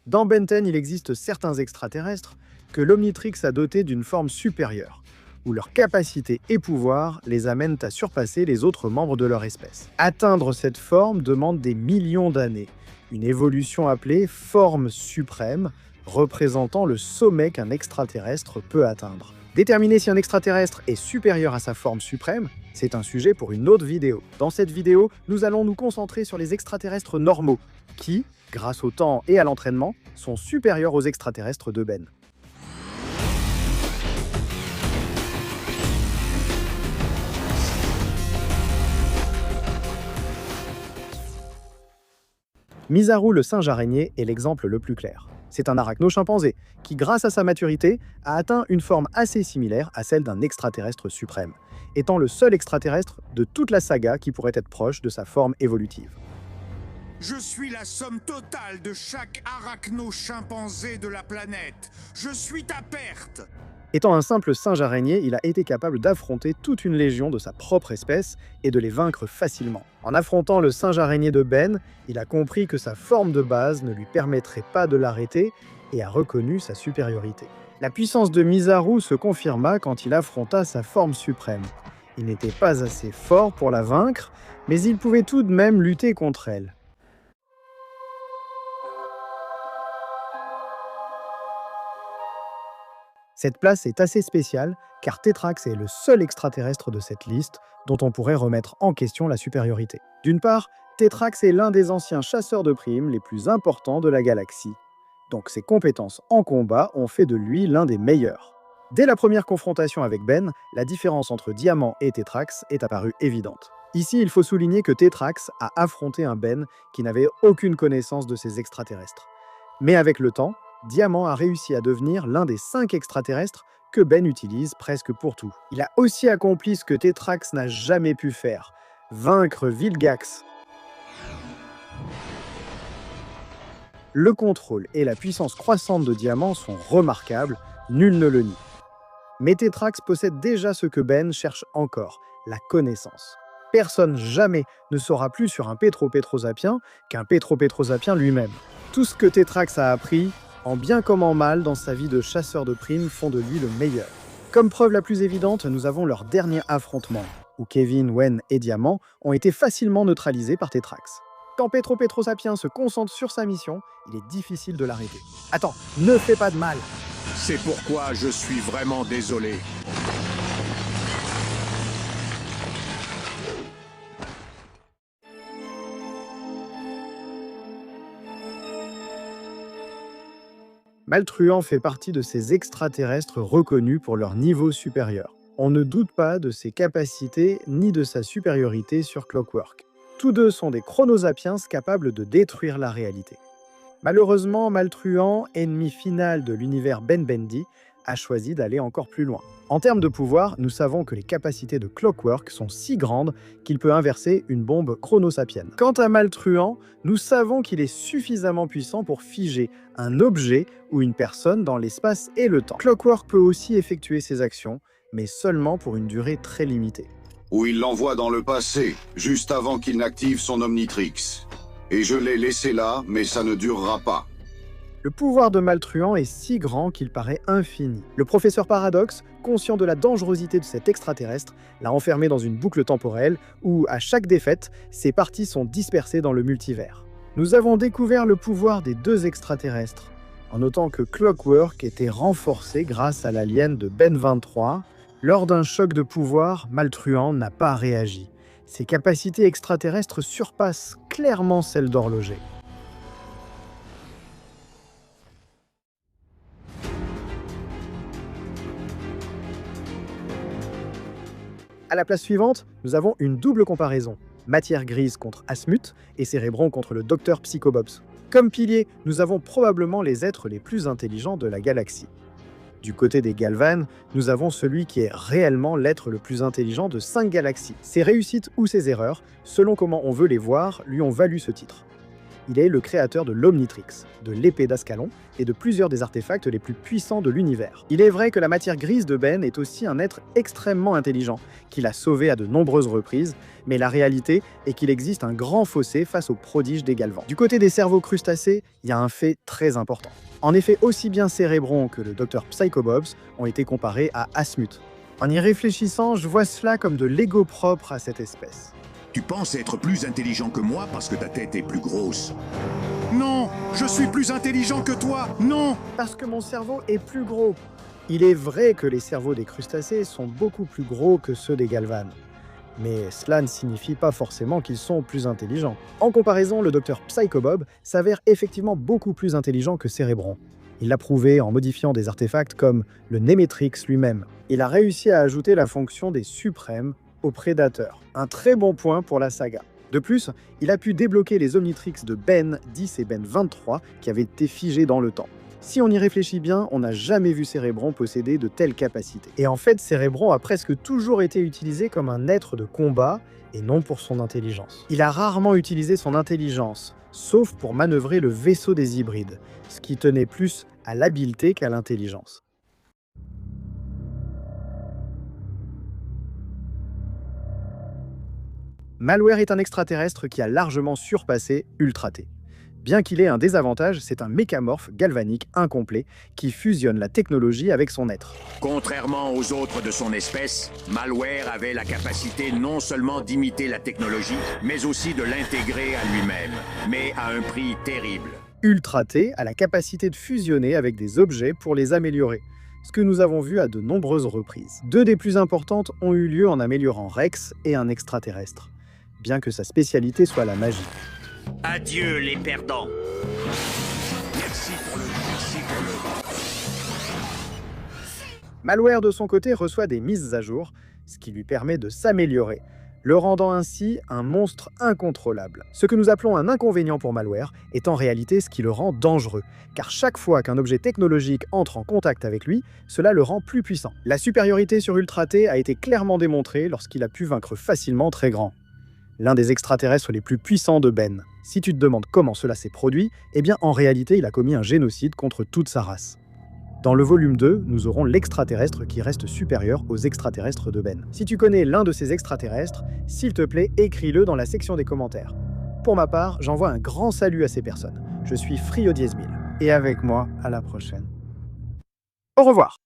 Dans Ben 10, il existe certains extraterrestres que l'Omnitrix a dotés d'une forme supérieure, où leurs capacités et pouvoirs les amènent à surpasser les autres membres de leur espèce. Atteindre cette forme demande des millions d'années, une évolution appelée forme suprême, représentant le sommet qu'un extraterrestre peut atteindre. Déterminer si un extraterrestre est supérieur à sa forme suprême, c'est un sujet pour une autre vidéo. Dans cette vidéo, nous allons nous concentrer sur les extraterrestres normaux, qui, grâce au temps et à l'entraînement, sont supérieurs aux extraterrestres de Ben. Misaru le singe araignée est l'exemple le plus clair. C'est un arachno-chimpanzé qui, grâce à sa maturité, a atteint une forme assez similaire à celle d'un extraterrestre suprême, étant le seul extraterrestre de toute la saga qui pourrait être proche de sa forme évolutive. Je suis la somme totale de chaque arachno-chimpanzé de la planète. Je suis ta perte. Étant un simple singe araignée, il a été capable d'affronter toute une légion de sa propre espèce et de les vaincre facilement. En affrontant le singe araignée de Ben, il a compris que sa forme de base ne lui permettrait pas de l'arrêter et a reconnu sa supériorité. La puissance de Misaru se confirma quand il affronta sa forme suprême. Il n'était pas assez fort pour la vaincre, mais il pouvait tout de même lutter contre elle. Cette place est assez spéciale car Tetrax est le seul extraterrestre de cette liste dont on pourrait remettre en question la supériorité. D'une part, Tetrax est l'un des anciens chasseurs de primes les plus importants de la galaxie, donc ses compétences en combat ont fait de lui l'un des meilleurs. Dès la première confrontation avec Ben, la différence entre Diamant et Tetrax est apparue évidente. Ici, il faut souligner que Tetrax a affronté un Ben qui n'avait aucune connaissance de ces extraterrestres. Mais avec le temps, Diamant a réussi à devenir l'un des 5 extraterrestres que Ben utilise presque pour tout. Il a aussi accompli ce que Tetrax n'a jamais pu faire, vaincre Vilgax. Le contrôle et la puissance croissante de Diamant sont remarquables, nul ne le nie. Mais Tetrax possède déjà ce que Ben cherche encore, la connaissance. Personne jamais ne saura plus sur un Pétropétrosapien qu'un Pétropétrosapien lui-même. Tout ce que Tetrax a appris, en bien comme en mal dans sa vie de chasseur de primes, font de lui le meilleur. Comme preuve la plus évidente, nous avons leur dernier affrontement, où Kevin, Wen et Diamant ont été facilement neutralisés par Tetrax. Quand Pétropétrosapien se concentre sur sa mission, il est difficile de l'arrêter. Attends, ne fais pas de mal! C'est pourquoi je suis vraiment désolé. Maltruant fait partie de ces extraterrestres reconnus pour leur niveau supérieur. On ne doute pas de ses capacités ni de sa supériorité sur Clockwork. Tous deux sont des chronosapiens capables de détruire la réalité. Malheureusement, Maltruant, ennemi final de l'univers Ben-Bendi, a choisi d'aller encore plus loin. En termes de pouvoir, nous savons que les capacités de Clockwork sont si grandes qu'il peut inverser une bombe chronosapienne. Quant à Maltruant, nous savons qu'il est suffisamment puissant pour figer un objet ou une personne dans l'espace et le temps. Clockwork peut aussi effectuer ses actions, mais seulement pour une durée très limitée. Ou il l'envoie dans le passé, juste avant qu'il n'active son Omnitrix. Et je l'ai laissé là, mais ça ne durera pas. Le pouvoir de Maltruant est si grand qu'il paraît infini. Le professeur Paradox, conscient de la dangerosité de cet extraterrestre, l'a enfermé dans une boucle temporelle où, à chaque défaite, ses parties sont dispersées dans le multivers. Nous avons découvert le pouvoir des deux extraterrestres, en notant que Clockwork était renforcé grâce à l'alien de Ben 23. Lors d'un choc de pouvoir, Maltruant n'a pas réagi. Ses capacités extraterrestres surpassent clairement celles d'Horloger. À la place suivante, nous avons une double comparaison. Matière grise contre Asmut et Cérébron contre le Docteur Psychobobs. Comme pilier, nous avons probablement les êtres les plus intelligents de la galaxie. Du côté des Galvan, nous avons celui qui est réellement l'être le plus intelligent de 5 galaxies. Ses réussites ou ses erreurs, selon comment on veut les voir, lui ont valu ce titre. Il est le créateur de l'Omnitrix, de l'épée d'Ascalon et de plusieurs des artefacts les plus puissants de l'univers. Il est vrai que la matière grise de Ben est aussi un être extrêmement intelligent, qu'il a sauvé à de nombreuses reprises, mais la réalité est qu'il existe un grand fossé face aux prodiges des Galvans. Du côté des cerveaux crustacés, il y a un fait très important. En effet, aussi bien Cérébron que le Dr Psychobobs ont été comparés à Asmut. En y réfléchissant, je vois cela comme de l'ego propre à cette espèce. Tu penses être plus intelligent que moi parce que ta tête est plus grosse. Non, je suis plus intelligent que toi, non! Parce que mon cerveau est plus gros. Il est vrai que les cerveaux des crustacés sont beaucoup plus gros que ceux des Galvanes. Mais cela ne signifie pas forcément qu'ils sont plus intelligents. En comparaison, le Dr Psychobob s'avère effectivement beaucoup plus intelligent que Cérébron. Il l'a prouvé en modifiant des artefacts comme le Nemetrix lui-même. Il a réussi à ajouter la fonction des suprêmes aux prédateurs. Un très bon point pour la saga. De plus, il a pu débloquer les Omnitrix de Ben 10 et Ben 23 qui avaient été figés dans le temps. Si on y réfléchit bien, on n'a jamais vu Cérébron posséder de telles capacités. Et en fait, Cérébron a presque toujours été utilisé comme un être de combat et non pour son intelligence. Il a rarement utilisé son intelligence, sauf pour manœuvrer le vaisseau des hybrides, ce qui tenait plus à l'habileté qu'à l'intelligence. Malware est un extraterrestre qui a largement surpassé Ultra T. Bien qu'il ait un désavantage, c'est un mécamorphe galvanique incomplet qui fusionne la technologie avec son être. Contrairement aux autres de son espèce, Malware avait la capacité non seulement d'imiter la technologie, mais aussi de l'intégrer à lui-même, mais à un prix terrible. Ultra T a la capacité de fusionner avec des objets pour les améliorer, ce que nous avons vu à de nombreuses reprises. Deux des plus importantes ont eu lieu en améliorant Rex et un extraterrestre, bien que sa spécialité soit la magie. Adieu les perdants. Merci pour le... Malware de son côté reçoit des mises à jour, ce qui lui permet de s'améliorer, le rendant ainsi un monstre incontrôlable. Ce que nous appelons un inconvénient pour Malware est en réalité ce qui le rend dangereux, car chaque fois qu'un objet technologique entre en contact avec lui, cela le rend plus puissant. La supériorité sur Ultra T a été clairement démontrée lorsqu'il a pu vaincre facilement Très Grand, l'un des extraterrestres les plus puissants de Ben. Si tu te demandes comment cela s'est produit, eh bien en réalité il a commis un génocide contre toute sa race. Dans le volume 2, nous aurons l'extraterrestre qui reste supérieur aux extraterrestres de Ben. Si tu connais l'un de ces extraterrestres, s'il te plaît, écris-le dans la section des commentaires. Pour ma part, j'envoie un grand salut à ces personnes. Je suis Frio10 000. Et avec moi, à la prochaine. Au revoir!